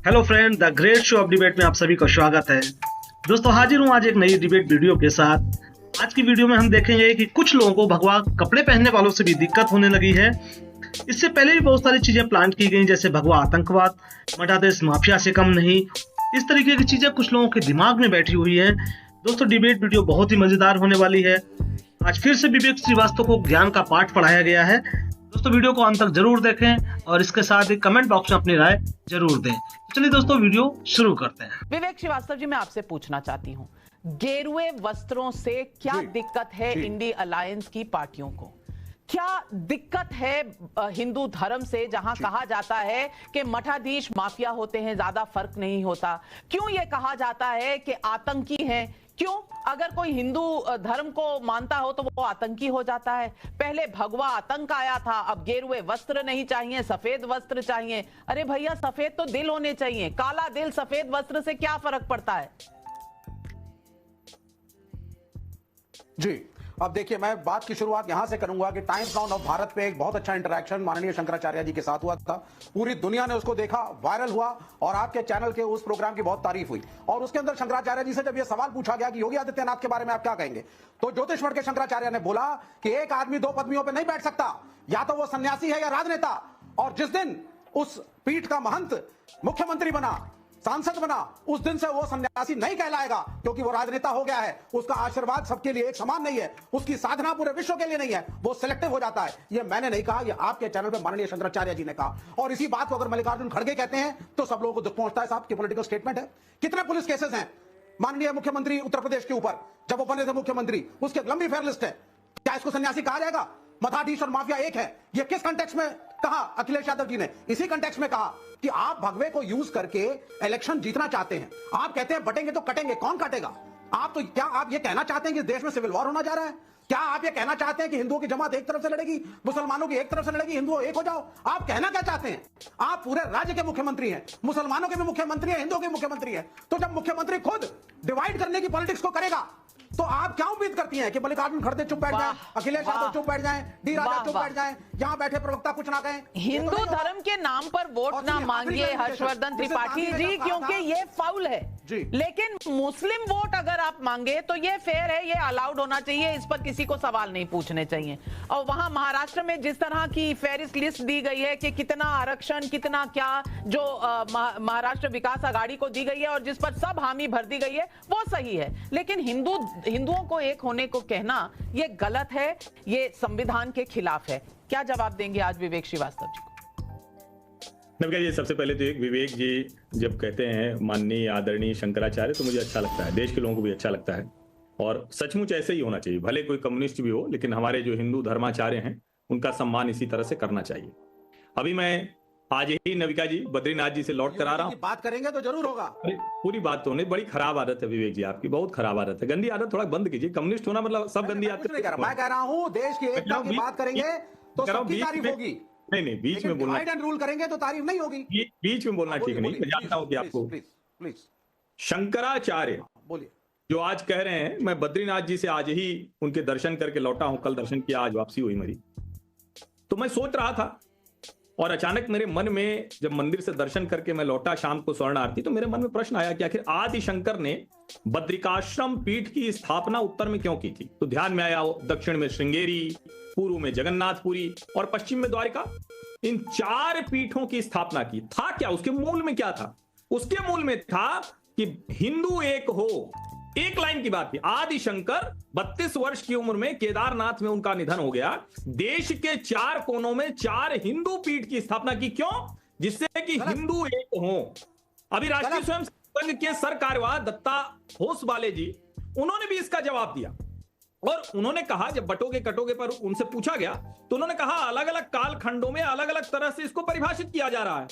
Hello friend, the great show off debate में आप सभी का स्वागत है। दोस्तों हाजिर हूँ आज एक नई डिबेट वीडियो के साथ। आज की वीडियो में हम देखेंगे कि कुछ लोगों को भगवा कपड़े पहनने वालों से भी दिक्कत होने लगी है। इससे पहले भी बहुत सारी चीजें प्लान की गई, जैसे भगवा आतंकवाद, मठाधीश माफिया से कम नहीं। इस तरीके की चीजें कुछ लोगों के दिमाग में बैठी हुई है। दोस्तों डिबेट वीडियो बहुत ही मजेदार होने वाली है। आज फिर से विवेक श्रीवास्तव को ज्ञान का पाठ पढ़ाया गया है। दोस्तों वीडियो को अंत तक जरूर देखें और इसके साथ ही कमेंट बॉक्स में अपनी राय जरूर दें। तो चलिए दोस्तों वीडियो शुरू करते हैं। विवेक श्रीवास्तव जी, मैं आपसे पूछना चाहती हूँ, गेरुए वस्त्रों से क्या दिक्कत है इंडी अलायंस की पार्टियों को? क्या दिक्कत है हिंदू धर्म से, जहां कहा जाता है कि मठाधीश माफिया होते हैं, ज्यादा फर्क नहीं होता? क्यों ये कहा जाता है कि आतंकी हैं? क्यों? अगर कोई हिंदू धर्म को मानता हो तो वो आतंकी हो जाता है। पहले भगवा आतंक आया था, अब गेरुए वस्त्र नहीं चाहिए, सफेद वस्त्र चाहिए। अरे भैया, सफेद तो दिल होने चाहिए। काला दिल सफेद वस्त्र से क्या फर्क पड़ता है? जी, अब देखिए, मैं बात की शुरुआत यहां से करूंगा कि टाइम्स नाउ ऑफ भारत पे एक बहुत अच्छा इंटरेक्शन माननीय शंकराचार्य जी के साथ हुआ था। पूरी दुनिया ने उसको देखा, वायरल हुआ और आपके चैनल के उस प्रोग्राम की बहुत तारीफ हुई। और उसके अंदर शंकराचार्य जी से जब यह सवाल पूछा गया कि योगी आदित्यनाथ के बारे में आप क्या कहेंगे, तो ज्योतिषमठ के शंकराचार्य ने बोला कि एक आदमी दो पदवियों पर नहीं बैठ सकता, या तो वो सन्यासी है या राजनेता। और जिस दिन उस पीठ का महंत मुख्यमंत्री बना, सांसद बना, उस दिन से वो सन्यासी नहीं कहलाएगा, क्योंकि वो राजनेता हो गया है। उसका आशीर्वाद सबके लिए एक समान नहीं है, उसकी साधना पूरे विश्व के लिए नहीं है, वो सिलेक्टिव हो जाता है। ये मैंने नहीं कहा, ये आपके चैनल पे माननीय शंकराचार्य जी ने कहा। और इसी बात को अगर मल्लिकार्जुन खड़गे कहते हैं तो सब लोगों को दुख पहुंचता है। साहब की पॉलिटिकल स्टेटमेंट है। कितने पुलिस केसेस हैं माननीय मुख्यमंत्री उत्तर प्रदेश के ऊपर, जब वो बने थे मुख्यमंत्री, उसकी लंबी फेयर लिस्ट है। क्या इसको सन्यासी कहा जाएगा? मठाधीश और माफिया एक है। ये किस कंटेक्स्ट में कहा अखिलेश यादव जी ने? इसी कंटेक्स्ट में कहा कि आप भगवे को यूज करके इलेक्शन जीतना चाहते हैं। आप कहते हैं बटेंगे तो कटेंगे, कौन काटेगा? आप तो क्या आप ये कहना चाहते हैं कि देश में सिविल वॉर होना जा रहा है? क्या आप ये कहना चाहते हैं कि हिंदुओं की जमात एक तरफ से लड़ेगी, मुसलमानों की एक तरफ से लड़ेगी, हिंदुओं एक हो जाओ? आप कहना क्या चाहते हैं? आप पूरे राज्य के मुख्यमंत्री हैं, मुसलमानों के भी मुख्यमंत्री हैं, हिंदुओं के मुख्यमंत्री हैं। तो जब मुख्यमंत्री खुद डिवाइड करने की पॉलिटिक्स को करेगा, तो आप क्या उम्मीद करती हैं कि मल्लिकार्जुन खड़गे चुप बैठ जाएं, अखिलेश यादव चुप बैठ जाएं, डी राजा चुप बैठ जाएं, यहां बैठे प्रवक्ता कुछ ना कहें? हिंदू धर्म के नाम पर वोट ना मांगिए हर्षवर्धन त्रिपाठी जी, क्योंकि ये फाउल है। लेकिन मुस्लिम वोट अगर आप मांगे तो ये फेयर है, ये अलाउड होना चाहिए, इस पर किसी को सवाल नहीं पूछने चाहिए। और वहां महाराष्ट्र में जिस तरह की फेरिस्ट लिस्ट दी गई है कि कितना आरक्षण, कितना क्या, जो महाराष्ट्र विकास आघाड़ी को दी गई है और जिस पर सब हामी भर दी गई है, वो सही है। लेकिन हिंदुओं को एक होने को कहना ये गलत है, ये संविधान के खिलाफ है। क्या जवाब देंगे आज विवेक श्रीवास्तव जी को? नविका जी, सबसे पहले तो एक विवेक जी जब कहते हैं माननीय आदरणीय शंकराचार्य, तो मुझे अच्छा लगता है, देश के लोगों को भी अच्छा लगता है। और सचमुच ऐसे ही होना चाहिए। भले कोई कम्युनिस्ट भी हो, लेकिन हमारे जो हिंदू धर्माचार्य हैं उनका सम्मान इसी तरह से करना चाहिए। अभी मैं आज ही नविका जी बद्रीनाथ जी से लौट कर आ रहा हूँ। बात करेंगे तो जरूर होगा। पूरी बात तो नहीं, बड़ी खराब आदत है विवेक जी, आपकी बहुत खराब आदत है। गंदी आदत थोड़ा बंद कीजिए। कम्युनिस्ट होना मतलब सब गंदी आदत। मैं कह रहा हूँ देश की एकता की बात करेंगे तो सबकी तारीफ होगी। नहीं, बीच में बोलना, रूल करेंगे तो तारीफ नहीं होगी। बीच में बोलना ठीक नहीं। मैं जानता हूँ कि आपको प्लीज शंकराचार्य बोलिए, जो आज कह रहे हैं मैं बद्रीनाथ जी से आज ही उनके दर्शन करके लौटा हूं, कल दर्शन किया, आज वापसी हुई मेरी। तो मैं सोच रहा था और अचानक मेरे मन में, जब मंदिर से दर्शन करके मैं लौटा शाम को स्वर्ण आरती, तो मेरे मन में प्रश्न आया कि आखिर आदि शंकर ने बद्रिकाश्रम पीठ की स्थापना उत्तर में क्यों की थी? तो ध्यान में आया दक्षिण में श्रृंगेरी, पूर्व में जगन्नाथपुरी और पश्चिम में द्वारिका। इन 4 पीठों की स्थापना की। था क्या उसके मूल में? क्या था उसके मूल में? था कि हिंदू एक हो। एक लाइन की बात थी। आदि शंकर 32 वर्ष की उम्र में केदारनाथ में उनका निधन हो गया। देश के 4 कोनों में 4 हिंदू पीठ की स्थापना की। क्यों? जिससे कि हिंदू एक हो। अभी राष्ट्रीय स्वयं संघ के सर कार्यवाह दत्ता होसबाले जी, उन्होंने भी इसका जवाब दिया और उन्होंने कहा, जब बटोगे कटोगे पर उनसे पूछा गया तो उन्होंने कहा अलग अलग कालखंडों में अलग अलग तरह से इसको परिभाषित किया जा रहा है।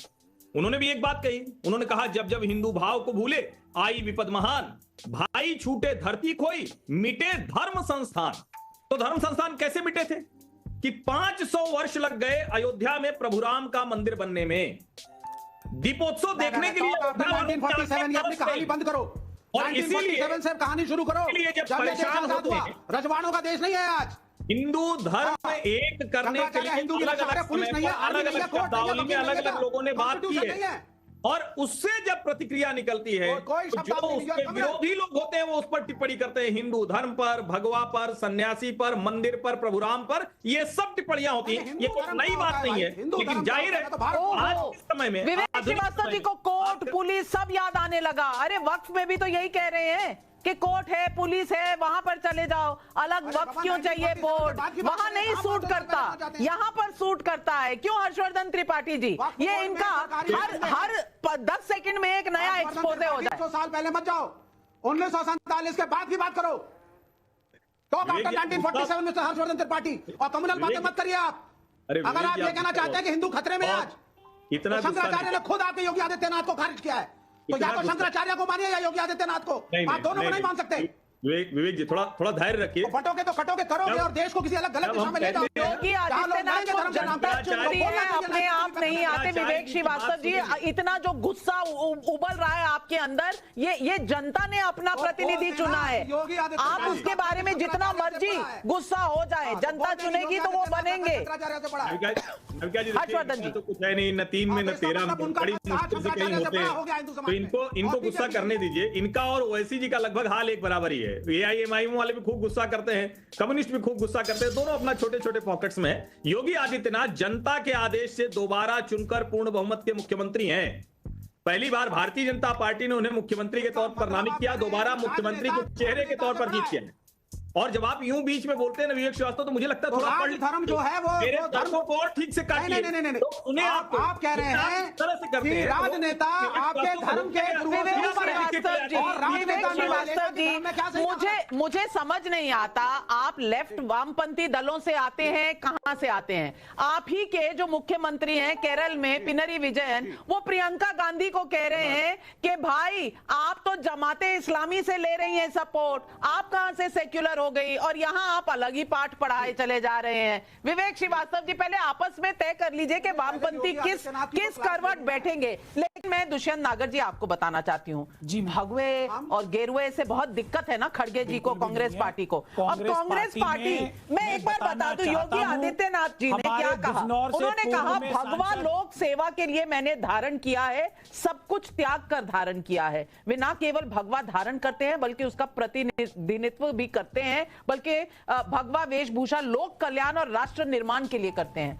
उन्होंने भी एक बात कही, उन्होंने कहा जब जब हिंदू भाव को भूले आई विपद महान, भाई छूटे धरती खोई, मिटे धर्म संस्थान। तो धर्म संस्थान कैसे मिटे थे? कि 500 वर्ष लग गए अयोध्या में प्रभु राम का मंदिर बनने में। दीपोत्सव देखने के लिए 1947 अपनी कहानी बंद करो और इसीलिए से कहानी शुरू करो। जब परेशान होते हैं, रजवाड़ों का देश नहीं है आज। हिंदू धर्म एक करने के लिए हिंदू अलग अलग लोगों ने बात की है। और उससे जब प्रतिक्रिया निकलती है कोई तो शब्द जो आपने उसके लिया, विरोधी लोग होते हैं वो उस पर टिप्पणी करते हैं, हिंदू धर्म पर, भगवा पर, सन्यासी पर, मंदिर पर, प्रभुराम पर, ये सब टिप्पणियां होती हैं। ये कोई नई बात नहीं है, लेकिन जाहिर है आज के समय में विवेक श्रीवास्तव जी को कोर्ट पुलिस सब याद आने लगा। अरे वक्फ में भी तो यही कह रहे हैं कि कोर्ट है, पुलिस है, वहां पर चले जाओ, अलग वक्त क्यों चाहिए बोर्ड, वहां नहीं सूट करता, यहाँ पर सूट करता है। क्यों हर्षवर्धन त्रिपाठी जी, ये इनका हर 10 सेकंड में एक नया एक्सपोजे हो जाए। 100 साल पहले मत जाओ, 1947 के बाद की बात करो। तो आफ्टर 1947 मिस्टर हर्षवर्धन त्रिपाठी, और कम्युनल बातें मत करिए आप। अगर आप ये कहना चाहते हैं कि हिंदू खतरे में आज, इतना शंकराचार्य ने खुद आपके योगी आदित्यनाथ को खारिज किया है, तो या तो शंकराचार्य को मानिए या योगी आदित्यनाथ को, आप दोनों को नहीं मान सकते। विवेक जी थोड़ा धैर्य रखिए। फटोगे तो फटोगे करोगे और देश को किसी अलग गलत दिशा में ले जाओगे। योगी आदित्यनाथ को जनता चुन रही है, अपने आप नहीं आते। विवेक श्रीवास्तव जी, इतना जो गुस्सा उबल रहा है आपके अंदर, ये जनता ने अपना प्रतिनिधि चुना है। आप उसके बारे में जितना मर्जी गुस्सा हो जाए, जनता चुनेगी तो वो बनेंगे। हर्षवर्धन जी तो कुछ है नहीं, न 3 में न 13 में, बड़ी मुश्किल से कहीं होते हैं, तो इनको गुस्सा करने दीजिए। इनका और ओवैसी जी का लगभग हाल एक बराबर ही है। एआईएमआईएम वाले भी खूब गुस्सा करते हैं, कम्युनिस्ट भी खूब गुस्सा करते हैं, दोनों अपना छोटे छोटे पॉकेट्स में है। योगी आदित्यनाथ जनता के आदेश से दोबारा चुनकर पूर्ण बहुमत के मुख्यमंत्री हैं। पहली बार भारतीय जनता पार्टी ने उन्हें मुख्यमंत्री के तौर पर नामित किया, दोबारा मुख्यमंत्री के चेहरे के तौर पर जीत किया। और जब आप यूं बीच में बोलते हैं ना विवेक श्रीवास्तव, तो मुझे लगता है थोड़ा धर्म जो है वो मेरे धर्मों को और ठीक से काटिए। नहीं, तो उन्हें आप कह रहे हैं कि राजनेता आपके धर्म के मुझे समझ नहीं आता, आप लेफ्ट वामपंथी दलों से आते हैं, कहां से आते हैं? आप ही के जो मुख्यमंत्री हैं केरल में, पिनरी विजयन, वो प्रियंका गांधी को कह रहे हैं कि भाई आप तो जमाते इस्लामी से ले रही हैं सपोर्ट, आप कहां से सेक्युलर हो गई, और यहां आप अलग ही पाठ पढ़ाए चले जा रहे हैं। विवेक श्रीवास्तव जी, पहले आपस में तय कर लीजिए कि वामपंथी किस करवट बैठेंगे। लेकिन मैं दुष्यंत नागर जी आपको बताना चाहती हूँ जी, भगवे और गेरुए से बहुत दिक्कत है ना खड़गे जी को, कांग्रेस पार्टी को। अब कांग्रेस पार्टी, मैं एक बार बता दूं, योगी आदित्यनाथ जी ने क्या कहा? उन्होंने कहा भगवा लोक सेवा के लिए मैंने धारण किया है, सब कुछ त्याग कर धारण किया है। वे ना केवल भगवा धारण करते हैं बल्कि उसका प्रतिनिधित्व भी करते हैं, बल्कि भगवा वेशभूषा लोक कल्याण और राष्ट्र निर्माण के लिए करते हैं।